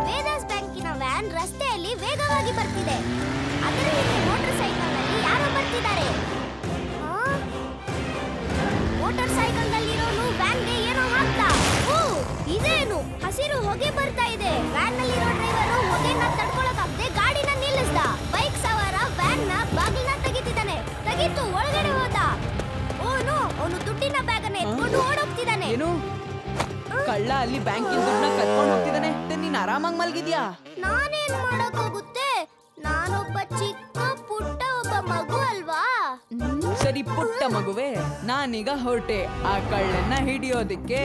Vedas ಬ್ಯಾಂಕಿನ van ರಸ್ತೆಯಲ್ಲಿ ವೇಗವಾಗಿ ಬರ್ತಿದೆ. ಅದರ ಹಿಂದೆ ಮೋಟಾರ್ ಸೈಕಲ್ನಲ್ಲಿ ಯಾರೋ ಬರ್ತಿದ್ದಾರೆ. ಮೋಟಾರ್ ಸೈಕಲ್ನಲ್ಲಿರೋನು ವ್ಯಾನ್ಗೆ ಏನೋ ಹಾಕ್ತಾ. ಇದೇನು ಹಸಿರು ಹೊಗೆ ಬರ್ತಾ ಇದೆ. ವ್ಯಾನ್ ನಲ್ಲಿರೋ ಡ್ರೈವರು ಹೊಗೆನ ತಡ್ಕೊಳ್ಳೋಕಾಗದೆ ಗಾಡಿನ ನಿಲ್ಲಿಸ್ದ. ಬೈಕ್ ಸವಾರ ವ್ಯಾನ್ ನ ಬಾಗಿಲನ್ನ ತೆಗಿತಿದ್ದಾನೆ. ತೆಗಿತು ಒಳಗಡೆ ಹೋದ. ಓನು ಅವನು ದುಡ್ಡಿನ ಬ್ಯಾಗ್ ಅನ್ನು ಎತ್ಕೊಂಡು ಓಡೋಗ್ತಿದ್ದಾನೆ. ಏನು ಕಳ್ಳ ಅಲ್ಲಿ ಬ್ಯಾಂಕಿನ ದುಡ್ಡನ್ನ ಕತ್ಕೊಂಡು ಹೋಗ್ತಿದ್ದಾನೆ. ನೀನ್ ಆರಾಮಾಗಿ ಮಲ್ಗಿದ್ಯಾ? ನಾನೇನ್ ಮಾಡೋಕ್ಕಾಗುತ್ತೆ? ನಾನೊಬ್ಬ ಚಿಕ್ಕ ಪುಟ್ಟ ಒಬ್ಬ ಮಗು ಅಲ್ವಾ? ಸರಿ ಪುಟ್ಟ ಮಗುವೆ, ನಾನೀಗ ಹೊರಟೆ ಆ ಕಳ್ಳನ್ನ ಹಿಡಿಯೋದಿಕ್ಕೆ.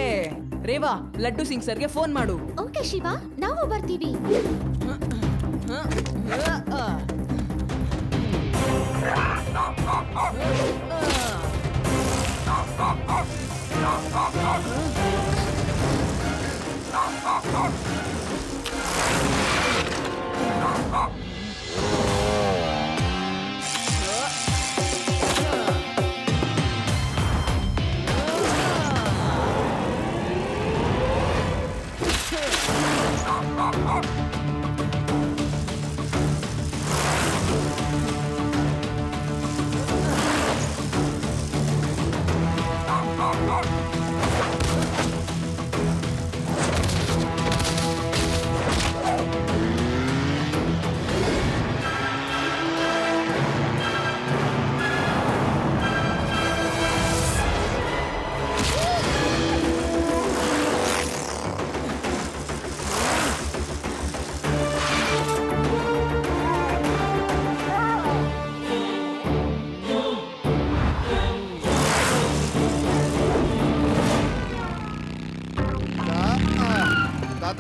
ರೇವಾ, ಲಡ್ಡು ಸಿಂಗ್ ಸರ್ಗೆ ಫೋನ್ ಮಾಡು. ಓಕೆ ಶಿವ, ನಾವು ಬರ್ತೀವಿ.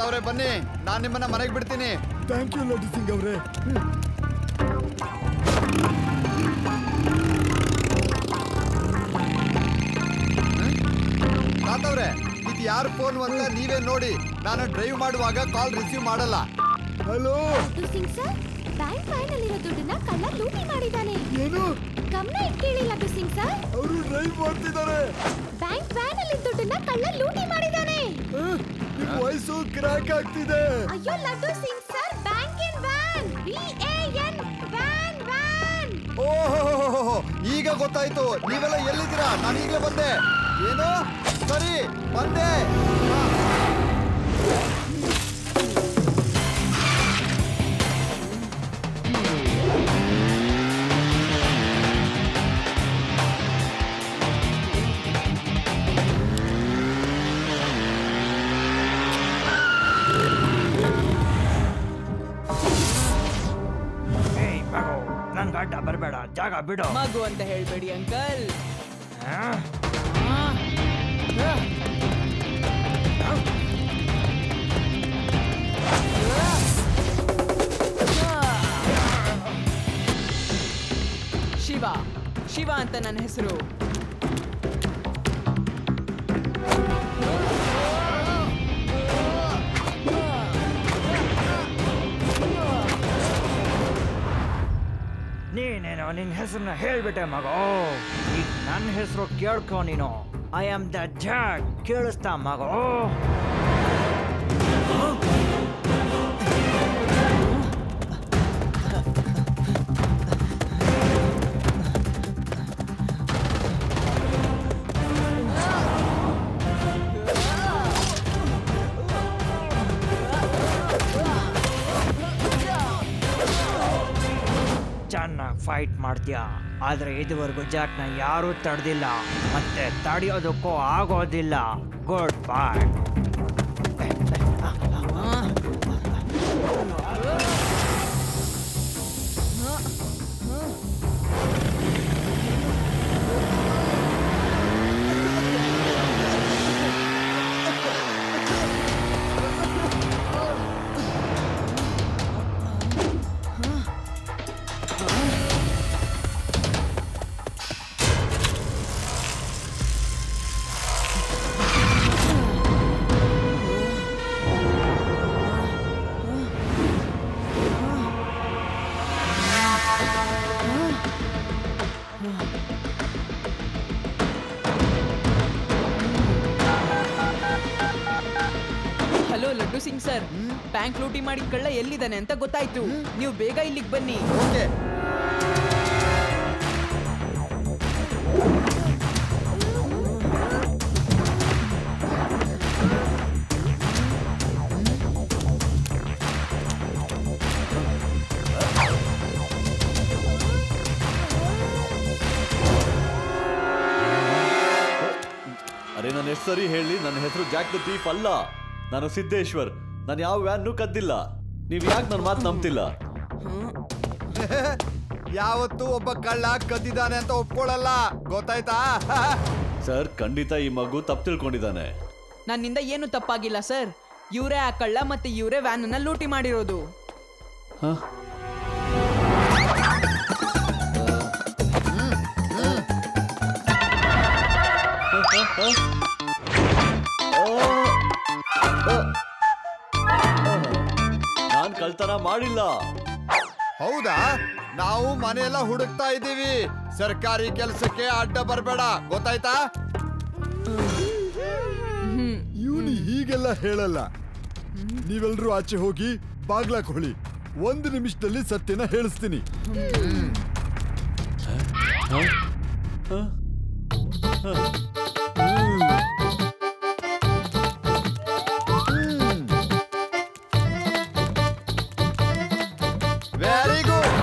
ಅವ್ರೆ ಬನ್ನಿ, ನಾನ್ ನಿಮ್ಮನ್ನ ಮನೆಗೆ ಬಿಡ್ತೀನಿ. ಥ್ಯಾಂಕ್ ಯು ಲಡ್ಡು ಸಿಂಗ್ ಅವ್ರೆ. ತಾತವ್ರೆ, ಇದು ಯಾರು ಫೋನ್ ಅಂತ ನೀವೇ ನೋಡಿ. ನಾನು ಡ್ರೈವ್ ಮಾಡುವಾಗ ಕಾಲ್ ರಿಸೀವ್ ಮಾಡಲ್ಲ. Hello Singh sir, bank van ಅಲ್ಲಿರೋ ದುಡ್ಡನ್ನ ಕಳ್ಳ ಲೂಟಿ ಮಾಡಿದ್ದಾನೆ. ಏನು? ಗಮನ ಇಟ್ಕೇಳಿ ಲಡ್ಡು ಸಿಂಗ್ ಸರ್. ಅವರು ಡ್ರೈವ್ ಮಾಡ್ತಿದ್ದಾರೆ. ಬ್ಯಾಂಕ್ ವ್ಯಾನ್ ಅಲ್ಲಿ ದುಡ್ಡನ್ನ ಕಳ್ಳ ಲೂಟಿ ಮಾಡಿದ್ದಾನೆ. ನಿಮ್ಮ ವಾಯ್ಸು ಕ್ರ್ಯಾಕ್ ಆಗ್ತಿದೆ. ಅಯ್ಯೋ ಲಡ್ಡು ಸಿಂಗ್ ಸರ್, ಬ್ಯಾಂಕಿನ್ ವ್ಯಾನ್, VAN ವ್ಯಾನ್ ವ್ಯಾನ್. ಓಹೋ, ಈಗ ಗೊತ್ತಾಯ್ತು. ನೀವೆಲ್ಲ ಎಲ್ಲಿದ್ದೀರಾ? ನಾನು ಈಗಲೇ ಬಂದೆ. ಏನು? ಸರಿ ಬಂದೆ. ಗಡ್ಡ ಬರಬೇಡ, ಜಾಗ ಬಿಡು. ಮಗು ಅಂತ ಹೇಳ್ಬೇಡಿ ಅಂಕಲ್. ಶಿವ, ಶಿವ ಅಂತ ನನ್ನ ಹೆಸರು. ನೀನೇನೋ ನಿನ್ನ ಹೆಸರನ್ನ ಹೇಳ್ಬಿಟ್ಟೆ ಮಗು. ಈಗ ನನ್ನ ಹೆಸರು ಕೇಳ್ಕೊ ನೀನು. ಐ ಆಮ್ ದ ಜಡ್. ಕೇಳಿಸ್ತಾ ಮಗು? ಚೆನ್ನಾಗಿ ಫೈಟ್ ಮಾಡ್ತೀಯ, ಆದ್ರೆ ಇದುವರೆಗೂ ಜಾಕ್ನ ಯಾರೂ ತಡೆದಿಲ್ಲ, ಮತ್ತೆ ತಡೆಯೋದಕ್ಕೂ ಆಗೋದಿಲ್ಲ. Good bye. ಲೂಟಿ ಮಾಡಿದ ಕಳ್ಳ ಎಲ್ಲಿದ್ದಾನೆ ಅಂತ ಗೊತ್ತಾಯ್ತು. ನೀವು ಬೇಗ ಇಲ್ಲಿಗೆ ಬನ್ನಿ. ಓಕೆ. ಅರೆ ನನ್ನ ಹೆಸರು ಸರಿ ಹೇಳಿ, ನನ್ನ ಹೆಸರು ಜಾಕ್ ದ ಥೀಫ್ ಅಲ್ಲ, ನಾನು ಸಿದ್ದೇಶ್ವರ್. ನಾನು ಯಾವ ವ್ಯಾನ್ನು ಕದ್ದಿಲ್ಲ. ನೀವ್ ಯಾಕೆ ನನ್ನ ಮಾತು ನಂಬ್ತಿಲ್ಲ? ಯಾವತ್ತೂ ಒಬ್ಬ ಕಳ್ಳ ಕದ್ದಿದ್ದಾನೆ ಅಂತ ಒಪ್ಕೊಳ್ಳಲ್ಲ, ಗೊತ್ತಾಯ್ತಾ? ಸರ್, ಖಂಡಿತ ಈ ಮಗು ತಪ್ಪು ತಿಳ್ಕೊಂಡಿದ್ದಾನೆ. ನನ್ನಿಂದ ಏನು ತಪ್ಪಾಗಿಲ್ಲ ಸರ್. ಇವರೇ ಆ ಕಳ್ಳ ಮತ್ತೆ ಇವರೇ ವ್ಯಾನ್ ಅನ್ನ ಲೂಟಿ ಮಾಡಿರೋದು. ನಾನ್ ಕಳ್ತನ ಮಾಡಿಲ್ಲ. ಹೌದಾ? ನಾವು ಮನೆಯೆಲ್ಲ ಹುಡುಕ್ತಾ ಇದ್ದೀವಿ. ಸರ್ಕಾರಿ ಕೆಲಸಕ್ಕೆ ಅಡ್ಡ ಬರಬೇಡ, ಗೊತ್ತಾಯ್ತಾ? ಇವನು ಹೀಗೆಲ್ಲ ಹೇಳಲ್ಲ. ನೀವೆಲ್ರೂ ಆಚೆ ಹೋಗಿ ಬಾಗ್ಲಾಕ್ ಹೊಳಿ. 1 ನಿಮಿಷದಲ್ಲಿ ಸತ್ಯನ ಹೇಳಿಸ್ತೀನಿ. Very good.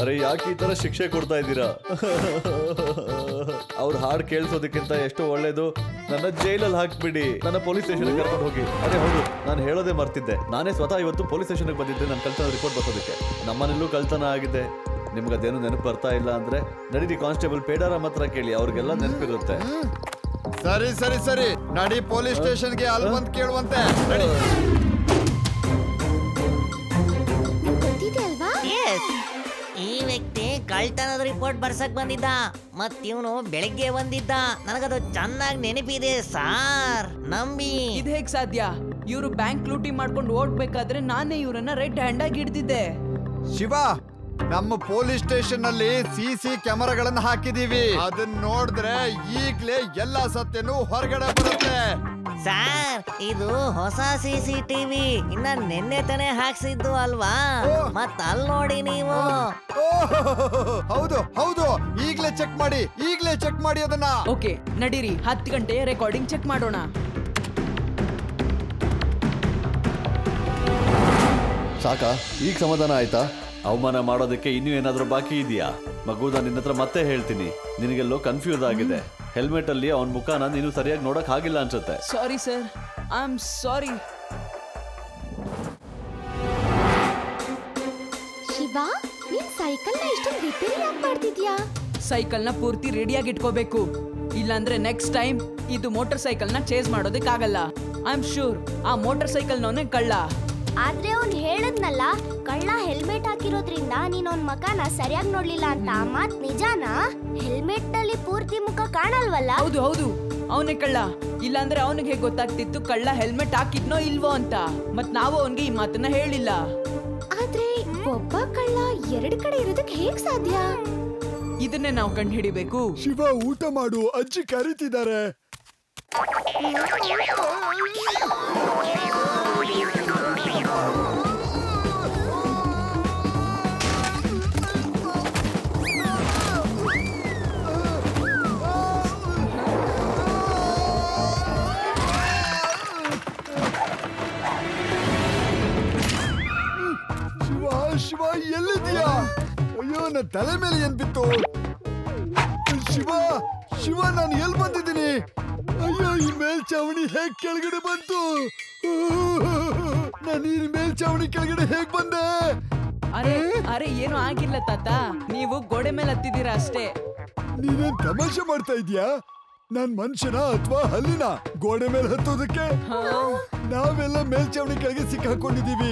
ಅರೆ ಯಾಕೆ ಈ ತರ ಶಿಕ್ಷೆ ಕೊಡ್ತಾ ಇದ್ದೀರಾ? ಅವ್ರ ಹಾಡು ಕೇಳಿಸೋದಕ್ಕಿಂತ ಎಷ್ಟೋ ಒಳ್ಳೇದು ನನ್ನ ಜೈಲಲ್ಲಿ ಹಾಕ್ಬಿಡಿ, ನನ್ನ ಪೊಲೀಸ್ ಸ್ಟೇಷನ್ ಕರ್ಕೊಂಡು ಹೋಗಿ. ಅದೇ ಹೌದು, ನಾನು ಹೇಳೋದೇ ಮರ್ತಿದ್ದೆ. ನಾನೇ ಸ್ವತಃ ಇವತ್ತು ಪೊಲೀಸ್ ಸ್ಟೇಷನ್ಗೆ ಬಂದಿದ್ದೆ ನನ್ನ ಕಳ್ತನ ರಿಪೋರ್ಟ್ ಬರ್ಸೋದಕ್ಕೆ. ನಮ್ಮನೆಲ್ಲೂ ಕಳ್ತನ ಆಗಿದೆ. ನಿಮ್ಗೆ ಅದೇನು ನೆನಪು ಬರ್ತಾ ಇಲ್ಲ ಅಂದ್ರೆ ನಡೀರಿ ಕಾನ್ಸ್ಟೇಬಲ್ ಪೇಡಾರಾಮ್ ಹತ್ರ ಕೇಳಿ, ಅವ್ರಿಗೆಲ್ಲ ನೆನಪಿರುತ್ತೆ. ಸರಿ ಸರಿ ಸರಿ, ನಡಿ ಪೊಲೀಸ್ ಸ್ಟೇಷನ್ಗೆ. ಅಲ್ಲಿ ಬಂದು ಕೇಳುವಂತೆ. ನಡಿ. ಈ ವ್ಯಕ್ತಿ ಕಳ್ತನದ ರಿಪೋರ್ಟ್ ಬರ್ಸಕ್ ಬಂದಿದ್ದ, ಮತ್ ಇವನು ಬೆಳಿಗ್ಗೆ ಬಂದಿದ್ದ. ನನಗದು ಚೆನ್ನಾಗಿ ನೆನಪಿದೆ ಸಾರ್, ನಂಬಿ. ಇದು ಹೇಗ್ ಸಾಧ್ಯ? ಇವರು ಬ್ಯಾಂಕ್ ಲೂಟಿ ಮಾಡ್ಕೊಂಡು ಓಡ್ಬೇಕಾದ್ರೆ ನಾನೇ ಇವರನ್ನ ರೆಡ್ ಹ್ಯಾಂಡ್ ಆಗಿ ಹಿಡ್ದಿದ್ದೆ. ಶಿವ, ನಮ್ಮ ಪೊಲೀಸ್ ಸ್ಟೇಷನ್ ನಲ್ಲಿ CC ಕ್ಯಾಮೆರಾಗಳನ್ನ ಹಾಕಿದೀವಿ. ಅದನ್ನ ನೋಡಿದ್ರೆ ಈಗ್ಲೇ ಎಲ್ಲಾ ಸತ್ಯನೂ ಹೊರಗಡೆ ಬರುತ್ತೆ. ಸಾರ್, ಇದು ಹೊಸ CCTV, ಇನ್ನ ನಿನ್ನೆ ತಾನೇ ಹಾಕ್ಸಿದ್ದು ಅಲ್ವಾ? ಮತ್ ಅಲ್ಲಿ ನೋಡಿ ನೀವು. ಹೌದು ಹೌದು, ಈಗ್ಲೇ ಚೆಕ್ ಮಾಡಿ, ಈಗ್ಲೇ ಚೆಕ್ ಮಾಡಿ ಅದನ್ನ. ಓಕೆ ನಡೀರಿ, 10 ಗಂಟೆಯ ರೆಕಾರ್ಡಿಂಗ್ ಚೆಕ್ ಮಾಡೋಣ. ಸಾಕಾ? ಈಗ ಸಮಾಧಾನ ಆಯ್ತಾ? ಅವಮಾನ ಮಾಡೋದಕ್ಕೆ ಇನ್ನೂ ಏನಾದ್ರೂ ಬಾಕಿ ಇದೆಯಾ? ಮಗು, ನಾನು ನಿನ್ನ ಹತ್ರ ಮತ್ತೆ ಹೇಳ್ತೀನಿ, ನಿನಗೆಲ್ಲೋ ಕನ್ಫ್ಯೂಸ್ ಆಗಿದೆ. ಹೆಲ್ಮೆಟ್ ಅಲ್ಲಿ ಅವನ ಮುಖನ ನೀನು ಸರಿಯಾಗಿ ನೋಡಕ್ ಆಗಿಲ್ಲ ಅನ್ಸುತ್ತೆ. Sorry sir, I am sorry. Shiva, ನೀನ್ ಸೈಕಲ್ ನ ಇಷ್ಟೊಂದು ರಿಪೇರಿ ಯಾಕೆ ಮಾಡ್ತಿದ್ಯಾ? ಸೈಕಲ್ ನ ಪೂರ್ತಿ ರೆಡಿಯಾಗಿ ಇಟ್ಕೋಬೇಕು, ಇಲ್ಲಾಂದ್ರೆ ನೆಕ್ಸ್ಟ್ ಟೈಮ್ ಇದು ಮೋಟಾರ್ ಸೈಕಲ್ ನ ಚೇಸ್ ಮಾಡೋದಕ್ಕಾಗಲ್ಲ. ಐ ಆಮ್ ಶೂರ್ ಆ ಮೋಟಾರ್ ಸೈಕಲ್ ನವನೇ ಕಳ್ಳ. ಆದ್ರೆ ಅವ್ನ್ ಹೇಳದ್ನಲ್ಲ, ಕಳ್ಳ ಹೆಲ್ಮೆಟ್ ಹಾಕಿರೋದ್ರಿಂದ ನೀನ್ ಅವ್ನ್ ಮಕನ ಸರಿಯಾಗಿ ನೋಡ್ಲಿಲ್ಲ ಅಂತ. ಮಾತ್ ನಿಜಾನಾ? ಹೆಲ್ಮೆಟ್ ನಲ್ಲಿ ಪೂರ್ತಿ ಮುಖ ಕಾಣಲ್ವಲ್ಲ? ಹೌದು ಹೌದು, ಅವನೇ ಕಳ್ಳ. ಇಲ್ಲಾಂದ್ರೆ ಅವನಿಗೆ ಹೇಗೆ ಗೊತ್ತಾಗ್ತಿತ್ತು ಕಳ್ಳ ಹೆಲ್ಮೆಟ್ ಹಾಕಿದ್ನೋ ಇಲ್ವೋ ಅಂತ? ಮತ್ ನಾವು ಅವನ್ಗೆ ಈ ಮಾತನ್ನ ಹೇಳಿಲ್ಲ. ಆದ್ರೆ ಒಬ್ಬ ಕಳ್ಳ 2 ಕಡೆ ಇರೋದಕ್ಕೆ ಹೇಗ್ ಸಾಧ್ಯ? ಇದನ್ನೇ ನಾವು ಕಂಡು ಹಿಡಿಬೇಕು. ಶಿವ, ಊಟ ಮಾಡು, ಅಜ್ಜಿ ಕರೀತಿದ್ದಾರೆ. ಶಿವ, ಎಲ್ಲಿದ್ಯಾ? ಅಯ್ಯೋ, ನನ್ನ ತಲೆ ಮೇಲೆ ಏನ್ ಬಿತ್ತು? ಶಿವ, ನಾನು ಎಲ್ಲಿ ಬಂದಿದ್ದೀನಿ? ಅಯ್ಯೋ, ಈ ಮೇಲ್ಚಾವಣಿ ಹೇಗ್ ಕೆಳಗಡೆ ಬಂತು? ನಾನು ಈ ಮೇಲ್ಚಾವಣಿ ಕೆಳಗಡೆ ಹೇಗ್ ಬಂದೆ? ಅರೆ ಅರೆ, ಏನು ಆಗಿಲ್ಲ ತಾತ, ನೀವು ಗೋಡೆ ಮೇಲೆ ಹತ್ತಿದ್ದೀರಾ ಅಷ್ಟೇ. ನೀನೇನ್ ತಮಾಷೆ ಮಾಡ್ತಾ ಇದ್ಯಾ? ನಾನ್ ಮನುಷ್ಯನ ಅಥವಾ ಹಲ್ಲಿನ ಗೋಡೆ ಮೇಲೆ ಹತ್ತೋದಕ್ಕೆ? ನಾವೆಲ್ಲ ಮೇಲ್ಚಾವಣಿ ಕೆಳಗೆ ಸಿಕ್ಕಾಕೊಂಡಿದೀವಿ.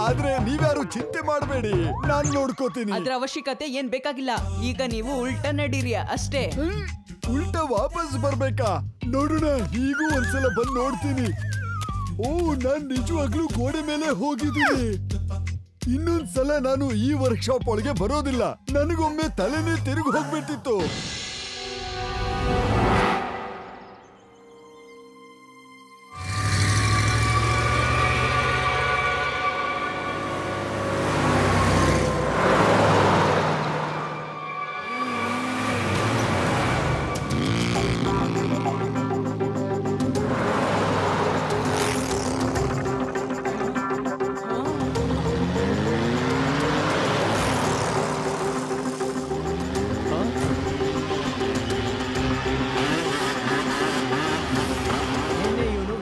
ಆದ್ರೆ ನೀವ್ಯಾರು ಚಿಂತೆ ಮಾಡಬೇಡಿ, ನಾನ್ ನೋಡ್ಕೋತೀನಿ. ಅದ್ರ ಅವಶ್ಯಕತೆ ಏನ್ ಬೇಕಾಗಿಲ್ಲ. ಈಗ ನೀವು ಉಲ್ಟಾ ನಡೀರಿ ಅಷ್ಟೇ. ಉಲ್ಟಾ ವಾಪಸ್ ಬರ್ಬೇಕಾ? ನೋಡೋಣ, ಈಗೂ ಒಂದ್ಸಲ ಬಂದ್ ನೋಡ್ತೀನಿ. ಓ, ನಾನ್ ನಿಜವಾಗ್ಲೂ ಗೋಡೆ ಮೇಲೆ ಹೋಗಿದ್ದೀನಿ. ಇನ್ನೊಂದ್ಸಲ ನಾನು ಈ ವರ್ಕ್ಶಾಪ್ ಒಳಗೆ ಬರೋದಿಲ್ಲ. ನನಗೊಮ್ಮೆ ತಲೆನೇ ತಿರುಗಿ ಹೋಗ್ಬಿಟ್ಟಿತ್ತು.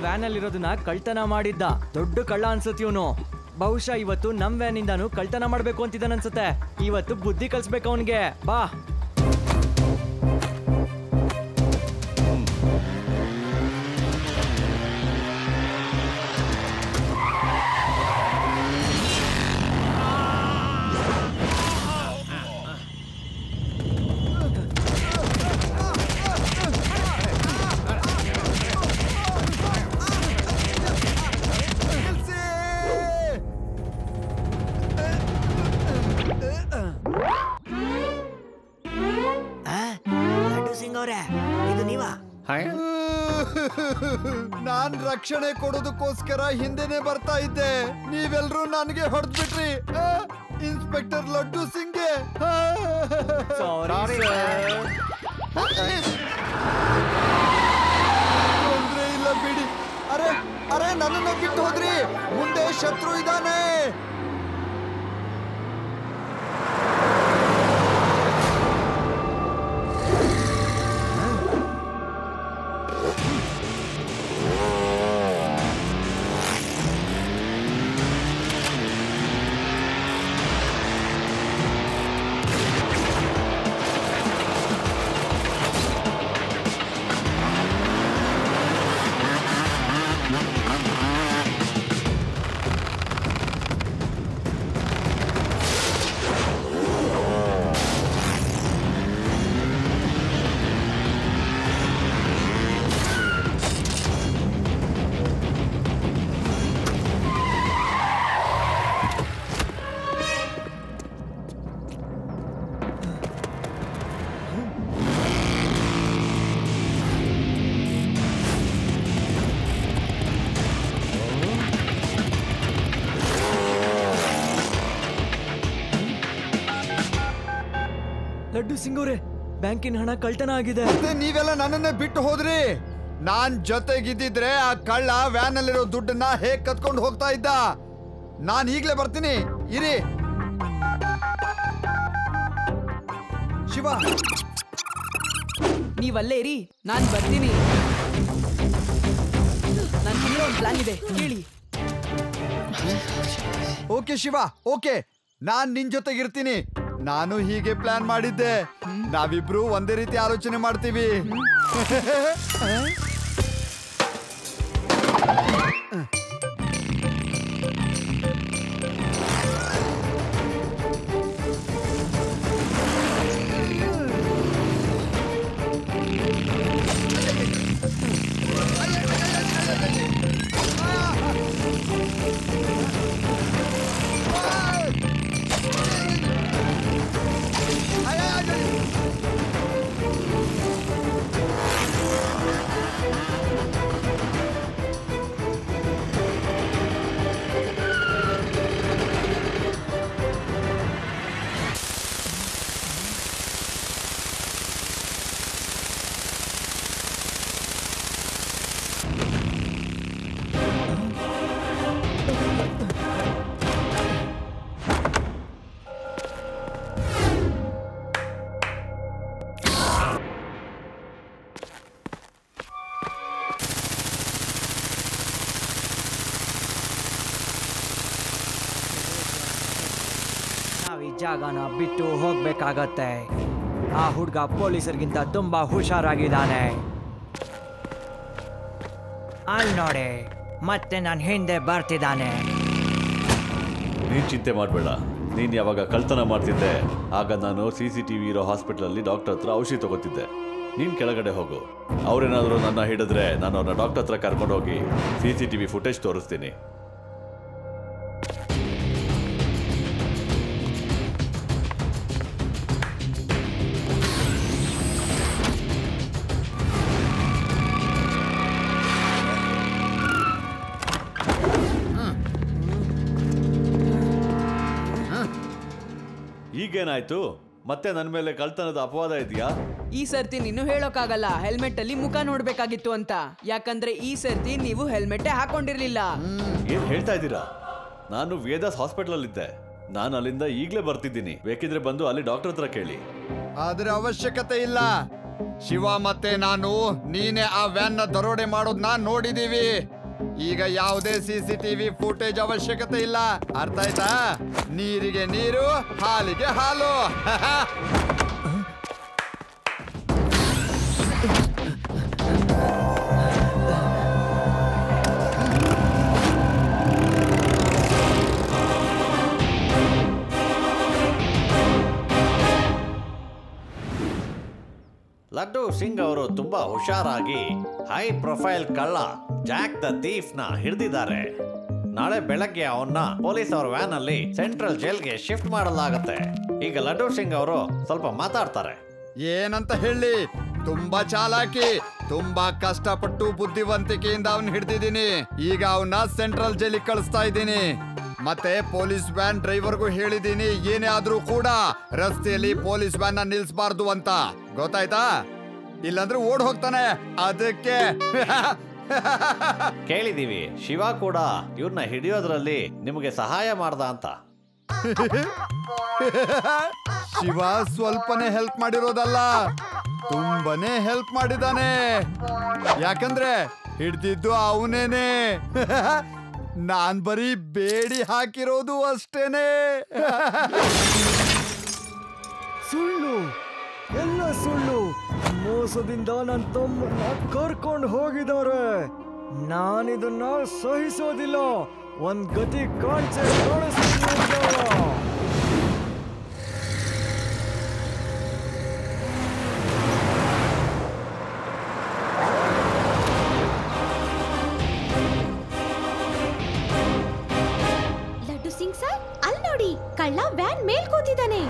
ವ್ಯಾನಲ್ಲಿರೋದನ್ನ ಕಳ್ತನ ಮಾಡಿದ್ದ. ದೊಡ್ಡ ಕಳ್ಳ ಅನ್ಸುತ್ತೆ ಇವನು. ಬಹುಶಃ ಇವತ್ತು ನಮ್ ವ್ಯಾನಿಂದಾನು ಕಳ್ತನ ಮಾಡ್ಬೇಕು ಅಂತಿದ್ದಾನ ಅನ್ಸುತ್ತೆ. ಇವತ್ತು ಬುದ್ಧಿ ಕಲ್ಸ್ಬೇಕು ಅವನ್ಗೆ. ಬಾ. ಇದು ನೀವಾ? ನಾನ್ ರಕ್ಷಣೆ ಕೊಡೋದಕ್ಕೋಸ್ಕರ ಹಿಂದೆನೆ ಬರ್ತಾ ಇದ್ದೆ. ನೀವೆಲ್ರೂ ನನಗೆ ಹೊಡೆದ್ಬಿಟ್ರಿ. ಇನ್ಸ್ಪೆಕ್ಟರ್ ಲಡ್ಡು ಸಿಂಗ್ಗೆ ತೊಂದ್ರೆ ಇಲ್ಲ ಬಿಡಿ. ಅರೆ ನನ್ನನ್ನು ಬಿಟ್ಟು ಹೋದ್ರಿ. ಮುಂದೆ ಶತ್ರು ಇದ್ದಾನೆ. ಲಡ್ಡು ಸಿಂಗ್ ಅವರೇ, ಬ್ಯಾಂಕಿನ ಹಣ ಕಳ್ತನ ಆಗಿದೆ. ನೀವೆಲ್ಲ ನನ್ನನ್ನೇ ಬಿಟ್ಟು ಹೋದ್ರಿ. ನಾನ್ ಜೊತೆಗಿದ್ದಿದ್ರೆ ಆ ಕಳ್ಳ ವ್ಯಾನ್ ಅಲ್ಲಿರೋ ದುಡ್ಡನ್ನ ಹೇಗ್ ಕತ್ಕೊಂಡು ಹೋಗ್ತಾ ಇದ್ದ. ನಾನ್ ಈಗ್ಲೇ ಬರ್ತೀನಿ, ಇರಿ. ಶಿವ, ನೀವಲ್ಲೇ ಇರಿ, ನಾನ್ ಬರ್ತೀನಿ. ನನ್ ಒಂದು ಪ್ಲಾನ್ ಇದೆ, ಕೇಳಿ. ಓಕೆ ಶಿವ, ಓಕೆ, ನಾನ್ ನಿನ್ ಜೊತೆಗಿರ್ತೀನಿ. ನಾನು ಹೀಗೆ ಪ್ಲಾನ್ ಮಾಡಿದ್ದೆ. ನಾವಿಬ್ರು ಒಂದೇ ರೀತಿ ಆಲೋಚನೆ ಮಾಡ್ತೀವಿ. ಜಾಗನ ಬಿಟ್ಟು ಹೋಗ್ಬೇಕಾಗತ್ತೆ. ಆ ಹುಡುಗ ಪೊಲೀಸರಿಗಿಂತ ತುಂಬಾ ಹುಷಾರಾಗಿದ್ದಾನೆ. ಅಲ್ಲಿ ನೋಡಿ, ಮತ್ತೆ ನಾನು ಹಿಂದೆ ಬರ್ತಿದ್ದಾನೆ. ನೀನ್ ಚಿಂತೆ ಮಾಡಬೇಡ. ನೀನ್ ಯಾವಾಗ ಕಳ್ತನ ಮಾಡ್ತಿದ್ದೆ ಆಗ ನಾನು CCTV ಇರೋ ಹಾಸ್ಪಿಟಲಲ್ಲಿ ಡಾಕ್ಟರ್ ಹತ್ರ ಔಷಧಿ ತಗೋತಿದ್ದೆ. ನೀನ್ ಕೆಳಗಡೆ ಹೋಗು. ಅವ್ರೇನಾದ್ರು ನನ್ನ ಹಿಡಿದ್ರೆ ನಾನು ಅವ್ರನ್ನ ಡಾಕ್ಟರ್ ಹತ್ರ ಕರ್ಕೊಂಡು ಹೋಗಿ CCTV ಫುಟೇಜ್ ತೋರಿಸ್ತೀನಿ. ಈಗೇನಾಯ್ತು? ಮತ್ತೆ ನನ್ನ ಮೇಲೆ ಕಳ್ತನದ ಅಪವಾದ ಇದೆಯಾ? ಈ ಸರ್ತಿ ನೀನು ಹೇಳೋಕ್ಕಾಗಲ್ಲ ಹೆಲ್ಮೆಟ್ ಅಲ್ಲಿ ಮುಖ ನೋಡ್ಬೇಕಾಗಿತ್ತು ಅಂತ. ಯಾಕಂದ್ರೆ ಈ ಸರ್ತಿ ನೀವು ಹೆಲ್ಮೆಟ್ ಹಾಕೊಂಡಿರ್ಲಿಲ್ಲ. ಏನ್ ಹೇಳ್ತಾ ಇದ್ದೀರಾ? ನಾನು ವೇದಾಸ್ ಹಾಸ್ಪಿಟಲ್ ಅಲ್ಲಿ ಇದ್ದೆ. ನಾನು ಅಲ್ಲಿಂದ ಈಗ್ಲೇ ಬರ್ತಿದ್ದೀನಿ. ಬೇಕಿದ್ರೆ ಬಂದು ಅಲ್ಲಿ ಡಾಕ್ಟರ್ ಹತ್ರ ಕೇಳಿ. ಅದ್ರ ಅವಶ್ಯಕತೆ ಇಲ್ಲ. ಶಿವ ಮತ್ತೆ ನಾನು ನೀನೇ ಆ ವ್ಯಾನ್ ನ ದರೋಡೆ ಮಾಡೋದ್ನ ನೋಡಿದೀವಿ. ಈಗ ಯಾವುದೇ CCTV ಫುಟೇಜ್ ಅವಶ್ಯಕತೆ ಇಲ್ಲ. ಅರ್ಥ ಆಯ್ತಾ? ನೀರಿಗೆ ನೀರು, ಹಾಲಿಗೆ ಹಾಲು. ಲಡ್ಡು ಸಿಂಗ್ ಅವರು ತುಂಬಾ ಹುಷಾರಾಗಿ ಹೈ ಪ್ರೊಫೈಲ್ ಕಳ್ಳ ಜಾಕ್ ದ ಥೀಫ್ ನ ಹಿಡಿದಿದ್ದಾರೆ. ನಾಳೆ ಬೆಳಗ್ಗೆ ಅವನ್ನ ಪೊಲೀಸ್ ಅವರ ವ್ಯಾನ್ ಅಲ್ಲಿ ಸೆಂಟ್ರಲ್ ಜೈಲ್ಗೆ ಶಿಫ್ಟ್ ಮಾಡಲಾಗುತ್ತೆ. ಈಗ ಲಡ್ಡು ಸಿಂಗ್ ಅವರು ಸ್ವಲ್ಪ ಮಾತಾಡ್ತಾರೆ. ಏನಂತ ಹೇಳಿ? ತುಂಬಾ ಚಾಲಾಕಿ, ತುಂಬಾ ಕಷ್ಟಪಟ್ಟು ಬುದ್ಧಿವಂತಿಕೆಯಿಂದ ಅವನ್ ಹಿಡ್ದಿದ್ದೀನಿ. ಈಗ ಅವನ್ನ ಸೆಂಟ್ರಲ್ ಜೈಲಿಗೆ ಕಳಿಸ್ತಾ ಇದ್ದೀನಿ. ಮತ್ತೆ ಪೊಲೀಸ್ ವ್ಯಾನ್ ಡ್ರೈವರ್ಗೂ ಹೇಳಿದೀನಿ, ಏನೇ ಆದ್ರೂ ಕೂಡ ರಸ್ತೆಯಲ್ಲಿ ಪೊಲೀಸ್ ವ್ಯಾನ್ ನ ನಿಲ್ಸಬಾರ್ದು ಅಂತ. ಗೊತ್ತಾಯ್ತಾ? ಇಲ್ಲಾಂದ್ರೆ ಓಡ್ ಹೋಗ್ತಾನೆ. ಅದಕ್ಕೆ ಕೇಳಿದೀವಿ, ಶಿವ ಕೂಡ ಇವ್ರನ್ನ ಹಿಡಿಯೋದ್ರಲ್ಲಿ ನಿಮಗೆ ಸಹಾಯ ಮಾಡ್ದ ಅಂತ. ಶಿವ ಸ್ವಲ್ಪನೇ ಹೆಲ್ಪ್ ಮಾಡಿರೋದಲ್ಲ, ತುಂಬಾನೇ ಹೆಲ್ಪ್ ಮಾಡಿದಾನೆ. ಯಾಕಂದ್ರೆ ಹಿಡ್ದಿದ್ದು ಅವನೇನೆ. ನಾನ್ ಬರೀ ಬೇಡಿ ಹಾಕಿರೋದು ಅಷ್ಟೇನೆ. ಸುಳ್ಳು, ಎಲ್ಲ ಸುಳ್ಳು. ಮೋಸದಿಂದ ನನ್ನ ತಮ್ಮನ್ನ ಕರ್ಕೊಂಡು ಹೋಗಿದ್ದಾರೆ. ನಾನಿದನ್ನ ಸಹಿಸೋದಿಲ್ಲ. ಒಂದ್ ಗತಿ ಕಾಣಿಸ್ತೀನಿ. ಲಡ್ಡು ಸಿಂಗ್ ಸರ್, ಅಲ್ಲಿ ನೋಡಿ, ಕಳ್ಳ ವ್ಯಾನ್ ಮೇಲ್ ಕೂತಿದ್ದಾನೆ.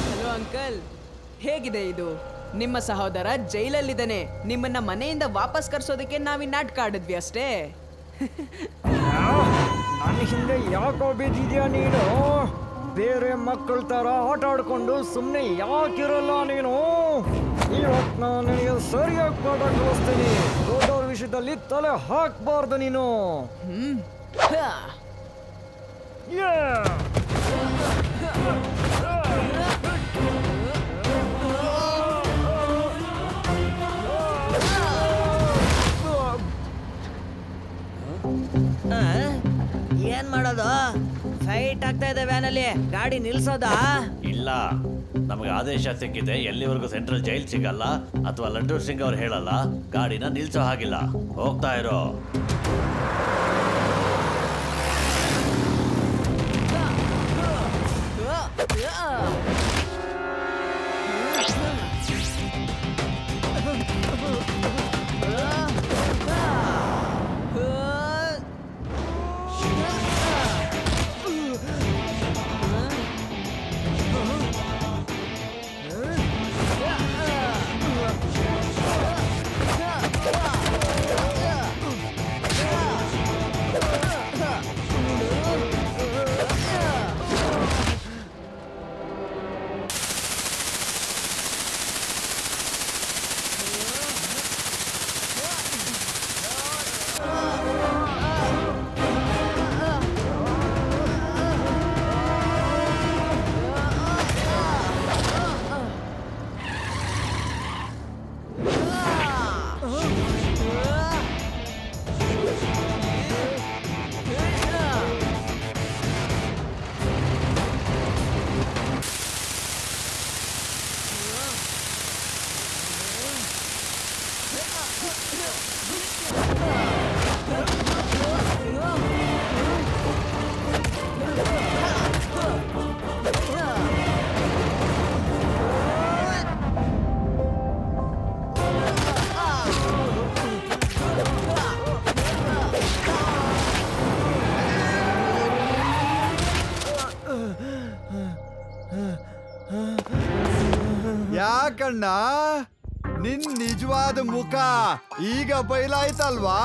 ಹಲೋ ಅಂಕಲ್, ಹೇಗಿದೆ ಇದು? ನಿಮ್ಮ ಸಹೋದರ ಜೈಲಲ್ಲಿದ್ದಾನೆ. ನಿಮ್ಮನ್ನ ಮನೆಯಿಂದ ವಾಪಸ್ ಕರ್ಸೋದಕ್ಕೆ ನಾವಿ ನಾಟಕ ಆಡಿದ್ವಿ ಅಷ್ಟೇ. ನನ್ನ ಹಿಂದೆ ಯಾಕೋ ಬಿದ್ದಿದ್ಯಾ ನೀನು? ಬೇರೆ ಮಕ್ಕಳ ತರ ಆಟ ಆಡ್ಕೊಂಡು ಸುಮ್ಮನೆ ಯಾಕಿರಲ್ಲ ನೀನು? ಇವತ್ತು ನಾನು ನಿನಗೆ ಸರಿಯಾಗಿ ಪಾಠ ಕಲಿಸ್ತೀನಿ. ದೊಡ್ಡವ್ರ ವಿಷಯದಲ್ಲಿ ತಲೆ ಹಾಕ್ಬಾರ್ದು ನೀನು. ಏನ್ ಮಾಡೋದು? ಫೈಟ್ ಆಗ್ತಾ ಇದೆ ವ್ಯಾನಲ್ಲಿ. ಗಾಡಿ ನಿಲ್ಸೋದಾ? ಇಲ್ಲ, ನಮಗೆ ಆದೇಶ ಸಿಕ್ಕಿದೆ. ಎಲ್ಲಿವರೆಗೂ ಸೆಂಟ್ರಲ್ ಜೈಲ್ ಸಿಗಲ್ಲ ಅಥವಾ ಲಡ್ಡು ಸಿಂಗ್ ಅವ್ರು ಹೇಳಲ್ಲ ಗಾಡಿನ ನಿಲ್ಸೋ ಹಾಗಿಲ್ಲ. ಹೋಗ್ತಾ ಇರೋ. ಯಾಕಣ್ಣ ನಿನ್ ನಿಜವಾದ ಮುಖ ಈಗ ಬಯಲಾಯ್ತಲ್ವಾ?